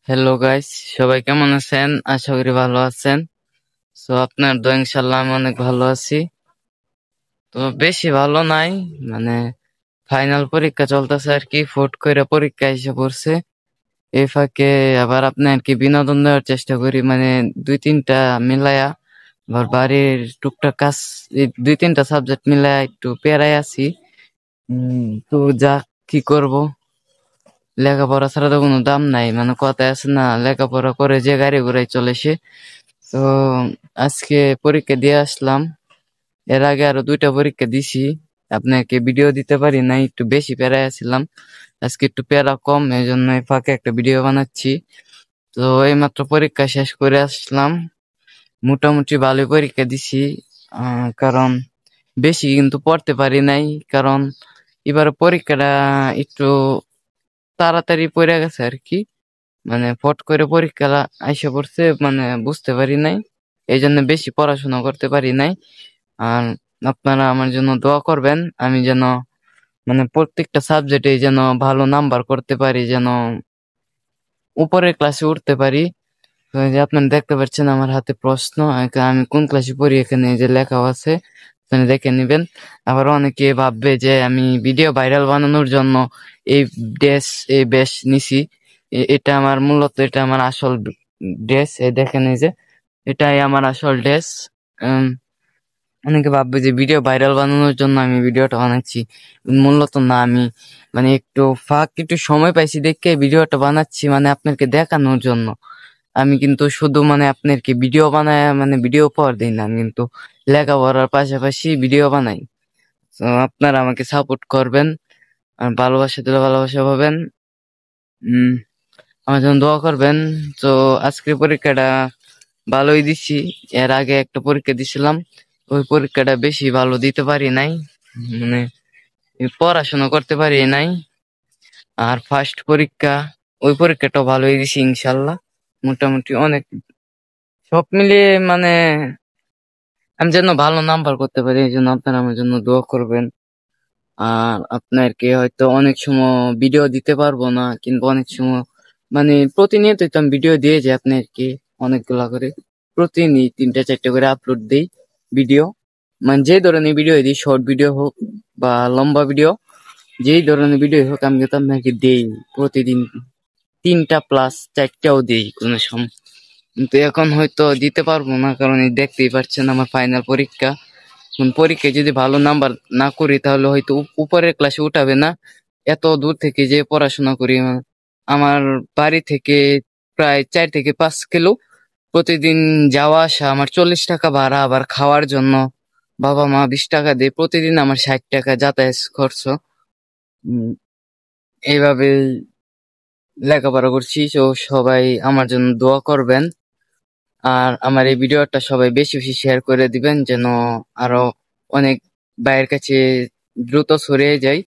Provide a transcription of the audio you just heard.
Hello guys, সবাই কেমন আছেন? আশা করি ভালো আছেন। আপনার দোয়া ইনশাল্লাহ আমি অনেক ভালো আছি। তো বেশি ভালো নাই, মানে ফাইনাল পরীক্ষা চলতেছে আর কি, ফুট করে পরীক্ষা এসে পড়ছে। এই ফাঁকে আবার আপনার কি বিনোদন দেওয়ার চেষ্টা করি, মানে দুই তিনটা মিলায়া আবার বাড়ির টুকটাক কাজ, এই দুই তিনটা সাবজেক্ট মিলায়া একটু পেরাই আছি। তো যা কি করব, লেখাপড়া ছাড়া তো কোনো দাম নাই, মানে কথায় আছে না, লেখাপড়া করে যে গাড়ি ঘোড়ায় চলে সে। তো আজকে পরীক্ষা দিয়ে আসলাম। এর আগে আরো দুইটা পরীক্ষা দিছি, আপনাকে ভিডিও দিতে পারি নাই, একটু বেশি প্যারায় আছিলাম। আজকে একটু প্যারা কম, এই জন্য এই ফাঁকে একটা ভিডিও বানাচ্ছি। তো এইমাত্র পরীক্ষা শেষ করে আসলাম। মোটামুটি ভালোই পরীক্ষা দিছি, কারণ বেশি কিন্তু পড়তে পারি নাই। কারণ এবার পরীক্ষাটা একটু তাড়াতাড়ি পড়ে গেছে আর কি, মানে ফট করে পরীক্ষা আইসা পড়ছে, মানে বুঝতে পারি নাই, এই জন্য বেশি পড়াশোনা করতে পারি নাই। আর আপনারা আমার জন্য দোয়া করবেন, আমি যেন মানে প্রত্যেকটা সাবজেক্টে যেন ভালো নাম্বার করতে পারি, যেন উপরের ক্লাসে উঠতে পারি। তো এই যে আপনারা দেখতে পাচ্ছেন আমার হাতে প্রশ্ন, আমি কোন ক্লাসে পড়ি এখানে এই যে লেখা আছে, আপনি দেখে নিবেন। আবার অনেকে ভাববে যে আমি ভিডিও ভাইরাল বানানোর জন্য এই ড্রেস, এই বেশ নিছি। এটা আমার মূলত, এটা আমার আসল ড্রেস, এই দেখেন এই যে এটাই আমার আসল ড্রেস। অনেকে ভাববে যে ভিডিও ভাইরাল বানানোর জন্য আমি ভিডিওটা বানাচ্ছি, মূলত না। আমি মানে একটু সময় পাইছি দেখে ভিডিওটা বানাচ্ছি, মানে আপনাকে দেখানোর জন্য। আমি কিন্তু শুধু মানে আপনাকে ভিডিও বানায়, মানে ভিডিও উপহার দিই না, আমি কিন্তু লেখাপড়ার পাশাপাশি ভিডিও বানাই। তো আপনারা আমাকে সাপোর্ট করবেন, আর ভালোবাসা দিলে ভালোবাসা পাবেন। উম আমার জন্য দোয়া করবেন। তো আজকের পরীক্ষাটা ভালোই দিছি। এর আগে একটা পরীক্ষা দিছিলাম, ওই পরীক্ষাটা বেশি ভালো দিতে পারি নাই, মানে পড়াশোনা করতে পারি নাই। আর ফার্স্ট পরীক্ষা, ওই পরীক্ষাটা ভালোই দিছি ইনশাল্লাহ। মোটামুটি অনেক সব মিলিয়ে মানে আমি যেন ভালো নাম্বার করতে পারি, এই জন্য আপনারা আমার জন্য দোয়া করবেন। আর আপনাকে হয়তো অনেক সময় ভিডিও দিতে পারবো না, কিন্তু অনেক সময় মানে প্রতিনিয়তই তো আমি ভিডিও দিয়ে যাই আপনাকে, অনেকগুলা করে প্রতিদিনই তিনটা চারটে করে আপলোড দিই ভিডিও। মানে যে ধরনের ভিডিও দিই, শর্ট ভিডিও হোক বা লম্বা ভিডিও, যেই ধরনের ভিডিও হোক আমি কিন্তু আপনাকে দেই প্রতিদিন, তিনটা প্লাস চারটাও দেই কোনো সময়। কিন্তু এখন হয়তো দিতে পারবো না, কারণ এই দেখতেই পাচ্ছেন আমার ফাইনাল পরীক্ষা। পরীক্ষায় যদি ভালো নাম্বার না করি তাহলে হয়তো উপরের ক্লাসে উঠাবে না। এত দূর থেকে যে পড়াশোনা করি, আমার বাড়ি থেকে প্রায় 4 থেকে 5 কিলো প্রতিদিন যাওয়া আসা, আমার 40 টাকা ভাড়া, আবার খাওয়ার জন্য বাবা মা 20 টাকা দেয় প্রতিদিন, আমার 60 টাকা যাতায়াত খরচ। উম, এইভাবে লেখাপড়া করছি। তো সবাই আমার জন্য দোয়া করবেন, আর আমার এই ভিডিওটা সবাই বেশি বেশি শেয়ার করে দিবেন, যেন আরো অনেক ভাইয়ের কাছে দ্রুত ছড়িয়ে যায়।